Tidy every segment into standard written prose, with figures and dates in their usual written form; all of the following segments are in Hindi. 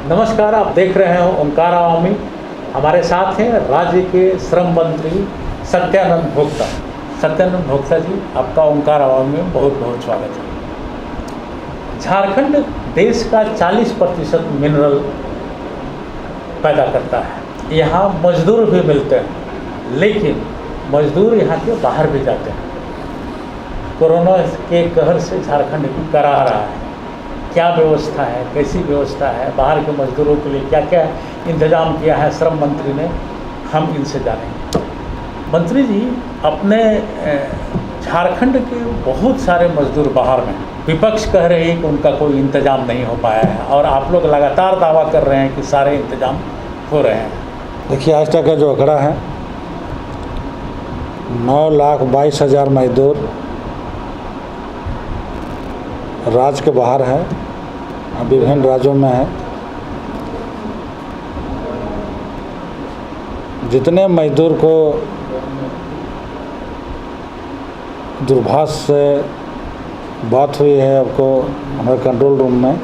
नमस्कार, आप देख रहे हैं ओंकार आवामी। हमारे साथ हैं राज्य के श्रम मंत्री सत्यानंद भोक्ता। सत्यानंद भोक्ता जी, आपका ओंकार आवामी में बहुत बहुत स्वागत है। झारखंड देश का 40% मिनरल पैदा करता है। यहाँ मजदूर भी मिलते हैं, लेकिन मजदूर यहाँ के बाहर भी जाते हैं। कोरोना के कहर से झारखंड भी करा रहा है। क्या व्यवस्था है, कैसी व्यवस्था है, बाहर के मजदूरों के लिए क्या क्या इंतजाम किया है श्रम मंत्री ने, हम इनसे जानेंगे। मंत्री जी, अपने झारखंड के बहुत सारे मजदूर बाहर में, विपक्ष कह रहे हैं कि उनका कोई इंतजाम नहीं हो पाया है, और आप लोग लगातार दावा कर रहे हैं कि सारे इंतजाम हो रहे हैं। देखिए, आज तक का जो आंकड़ा है 9,22,000 मजदूर राज्य के बाहर है, विभिन्न राज्यों में है। जितने मजदूर को दूरभाष से बात हुई है आपको हमारे कंट्रोल रूम में,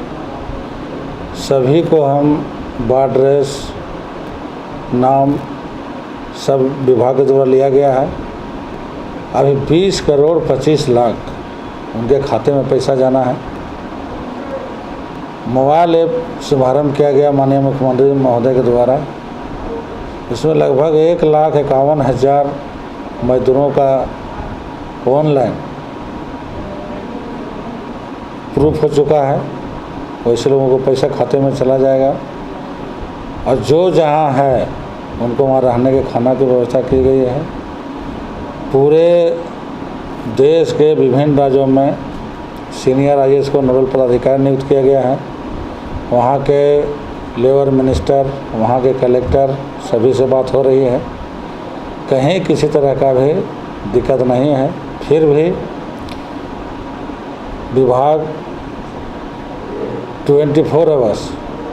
सभी को हम वार्ड ड्रेस नाम सब विभाग के द्वारा लिया गया है। अभी 20 करोड़ 25 लाख उनके खाते में पैसा जाना है। मोबाइल ऐप शुभारंभ किया गया माननीय मुख्यमंत्री महोदय के द्वारा। इसमें लगभग 1,51,000 मजदूरों का ऑनलाइन प्रूफ हो चुका है। वैसे लोगों को पैसा खाते में चला जाएगा, और जो जहां है उनको वहाँ रहने के खाना की व्यवस्था की गई है। पूरे देश के विभिन्न राज्यों में सीनियर IAS को नोडल पदाधिकारी नियुक्त किया गया है। वहाँ के लेबर मिनिस्टर, वहाँ के कलेक्टर, सभी से बात हो रही है। कहीं किसी तरह का भी दिक्कत नहीं है। फिर भी विभाग 24 आवर्स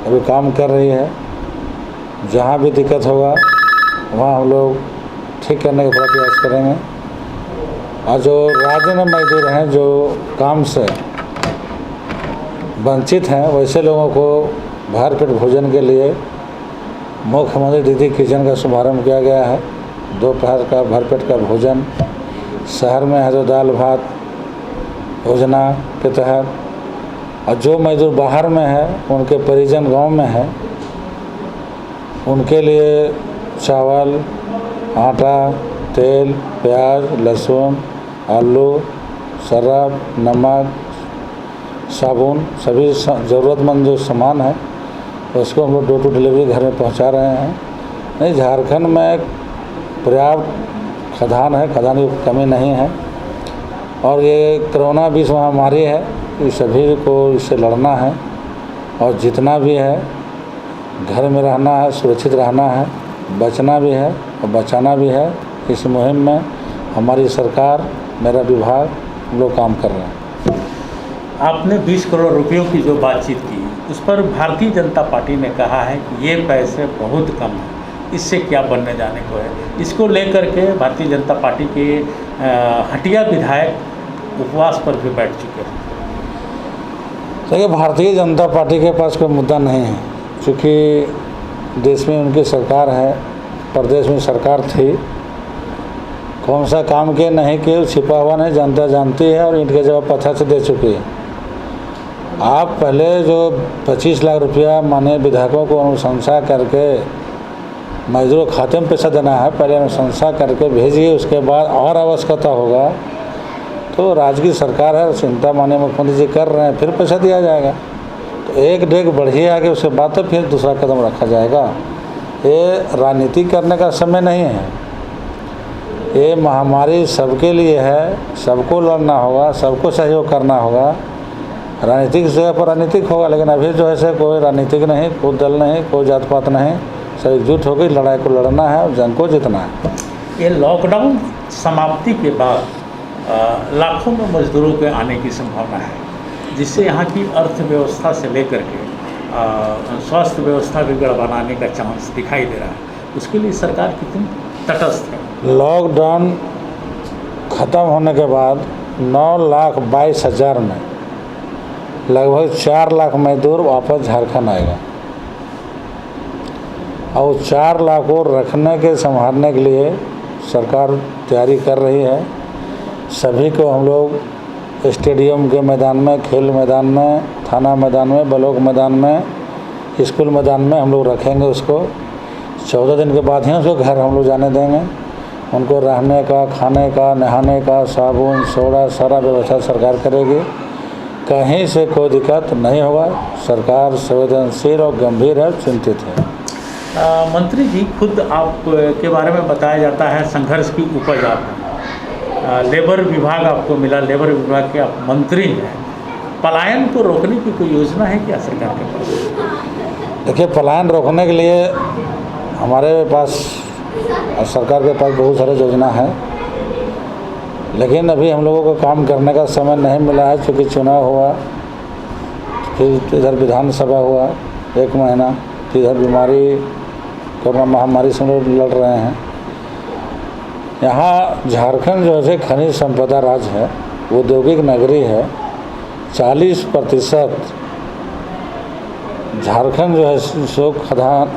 अभी काम कर रही है। जहाँ भी दिक्कत होगा वहाँ हम लोग ठीक करने का पूरा प्रयास करेंगे। और जो राज्य में मजदूर हैं जो काम से वंचित हैं, वैसे लोगों को भरपेट भोजन के लिए मुख्यमंत्री दीदी किचन का शुभारंभ किया गया है। दोपहर का भरपेट का भोजन शहर में है, जो दाल भात योजना के तहत। और जो मजदूर बाहर में है, उनके परिजन गांव में है, उनके लिए चावल, आटा, तेल, प्याज, लहसुन, आलू, शराब, नमक, साबुन, सभी ज़रूरतमंद जो सामान है उसको हम लोग डोर टू डिलीवरी घर में पहुंचा रहे हैं। नहीं, झारखंड में पर्याप्त खदान है, खदान की कमी नहीं है। और ये कोरोना विश्व महामारी है, इस सभी को इससे लड़ना है, और जितना भी है घर में रहना है, सुरक्षित रहना है, बचना भी है और बचाना भी है। इस मुहिम में हमारी सरकार, मेरा विभाग, हम लोग काम कर रहे हैं। आपने 20 करोड़ रुपयों की जो बातचीत की, उस पर भारतीय जनता पार्टी ने कहा है कि ये पैसे बहुत कम हैं, इससे क्या बनने जाने को है। इसको लेकर के भारतीय जनता पार्टी के हटिया विधायक उपवास पर भी बैठ चुके हैं। देखिए, भारतीय जनता पार्टी के पास कोई मुद्दा नहीं है, क्योंकि देश में उनकी सरकार है, प्रदेश में सरकार थी। कौन सा काम किए नहीं किए छिपा हुआ नहीं, जनता जानती है, और इनके जवाब पत्थर से दे चुकी है। आप पहले जो 25 लाख रुपया माननीय विधायकों को अनुशंसा करके मजदूरों खाते में पैसा देना है, पहले अनुशंसा करके भेजिए। उसके बाद और आवश्यकता होगा तो राज्य की सरकार है, चिंता माननीय मुख्यमंत्री जी कर रहे हैं, फिर पैसा दिया जाएगा। तो एक डेग बढ़िए आगे, उसके बाद तो फिर दूसरा कदम रखा जाएगा। ये राजनीति करने का समय नहीं है। ये महामारी सबके लिए है, सबको लड़ना होगा, सबको सहयोग करना होगा। राजनीतिक जगह पर राजनीतिक होगा, लेकिन अभी जो है से कोई राजनीतिक नहीं, कोई दल नहीं, कोई जात पात नहीं, सब एकजुट होकर लड़ाई को लड़ना है और जंग को जीतना है। ये लॉकडाउन समाप्ति के बाद लाखों में मजदूरों के आने की संभावना है, जिससे यहाँ की अर्थव्यवस्था से लेकर के स्वास्थ्य व्यवस्था भी गड़बड़ाने का चांस दिखाई दे रहा है। उसके लिए सरकार कितनी तटस्थ है। लॉकडाउन ख़त्म होने के बाद 9,22,000 में लगभग 4 लाख मजदूर वापस झारखंड आएगा। और 4 लाख को रखने के संभालने के लिए सरकार तैयारी कर रही है। सभी को हम लोग स्टेडियम के मैदान में, खेल मैदान में, थाना मैदान में, ब्लॉक मैदान में, स्कूल मैदान में हम लोग रखेंगे। उसको 14 दिन के बाद ही उसको घर हम लोग जाने देंगे। उनको रहने का, खाने का, नहाने का, साबुन, सोडा सारा व्यवस्था सरकार करेगी। कहीं से कोई दिक्कत नहीं होगा। सरकार संवेदनशील और गंभीर है, चिंतित है। मंत्री जी, खुद आप के बारे में बताया जाता है संघर्ष की उपज आप हैं। लेबर विभाग आपको मिला, लेबर विभाग के आप मंत्री हैं। पलायन को रोकने की कोई योजना है क्या सरकार के पास? देखिए, पलायन रोकने के लिए हमारे पास और सरकार के पास बहुत सारे योजना है, लेकिन अभी हम लोगों को काम करने का समय नहीं मिला है। क्योंकि चुनाव हुआ, फिर इधर विधानसभा हुआ 1 महीना, फिर इधर बीमारी, कोरोना महामारी से हम लोग लड़ रहे हैं। यहाँ झारखंड जो है खनिज संपदा राज्य है, औद्योगिक नगरी है। 40% झारखंड जो है सो खदान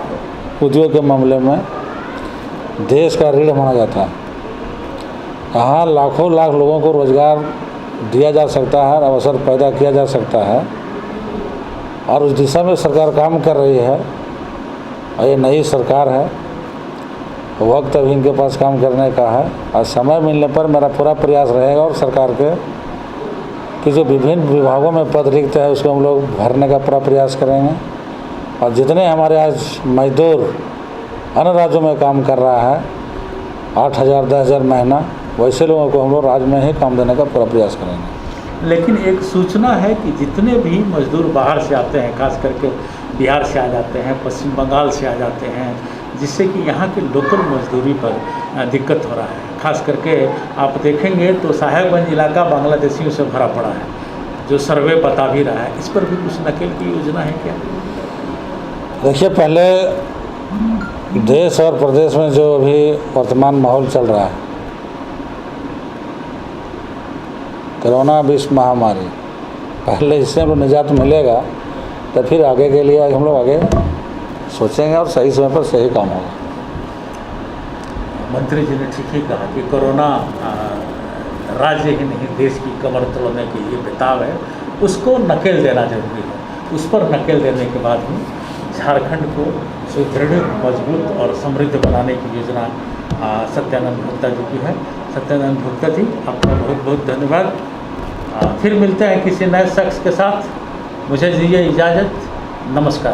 उद्योग के मामले में देश का रीढ़ माना जाता है। यहाँ लाखों लाख लोगों को रोज़गार दिया जा सकता है, अवसर पैदा किया जा सकता है, और उस दिशा में सरकार काम कर रही है। और ये नई सरकार है, वक्त अभी इनके पास काम करने का है, और समय मिलने पर मेरा पूरा प्रयास रहेगा और सरकार के कि जो विभिन्न विभागों में पद रिक्त है उसको हम लोग भरने का पूरा प्रयास करेंगे। और जितने हमारे आज मजदूर अन्य राज्यों में काम कर रहा है, 8,000 10,000 महीना, वैसे लोगों को हम लोग राज्य में ही काम देने का पूरा प्रयास करेंगे। लेकिन एक सूचना है कि जितने भी मजदूर बाहर से आते हैं, खास करके बिहार से आ जाते हैं, पश्चिम बंगाल से आ जाते हैं, जिससे कि यहाँ के लोकल मजदूरी पर दिक्कत हो रहा है। खास करके आप देखेंगे तो साहेबगंज इलाका बांग्लादेशियों से भरा पड़ा है, जो सर्वे बता भी रहा है। इस पर भी कुछ नकेल की योजना है क्या? देखिए, पहले देश और प्रदेश में जो अभी वर्तमान माहौल चल रहा है, कोरोना विश्व महामारी, पहले इससे हम निजात मिलेगा तो फिर आगे के लिए हम लोग आगे सोचेंगे और सही समय पर सही काम होगा। मंत्री जी ने ठीक ही कहा कि कोरोना राज्य ही नहीं देश की कमर तोड़ने के लिए बेताब है, उसको नकेल देना जरूरी है। उस पर नकेल देने के बाद ही झारखंड को सुदृढ़, मजबूत और समृद्ध बनाने की योजना सत्यानंद भोक्ता जी की है। सत्यानंद भोक्ता जी, आपका बहुत बहुत धन्यवाद। फिर मिलते हैं किसी नए शख्स के साथ। मुझे दीजिए इजाज़त। नमस्कार।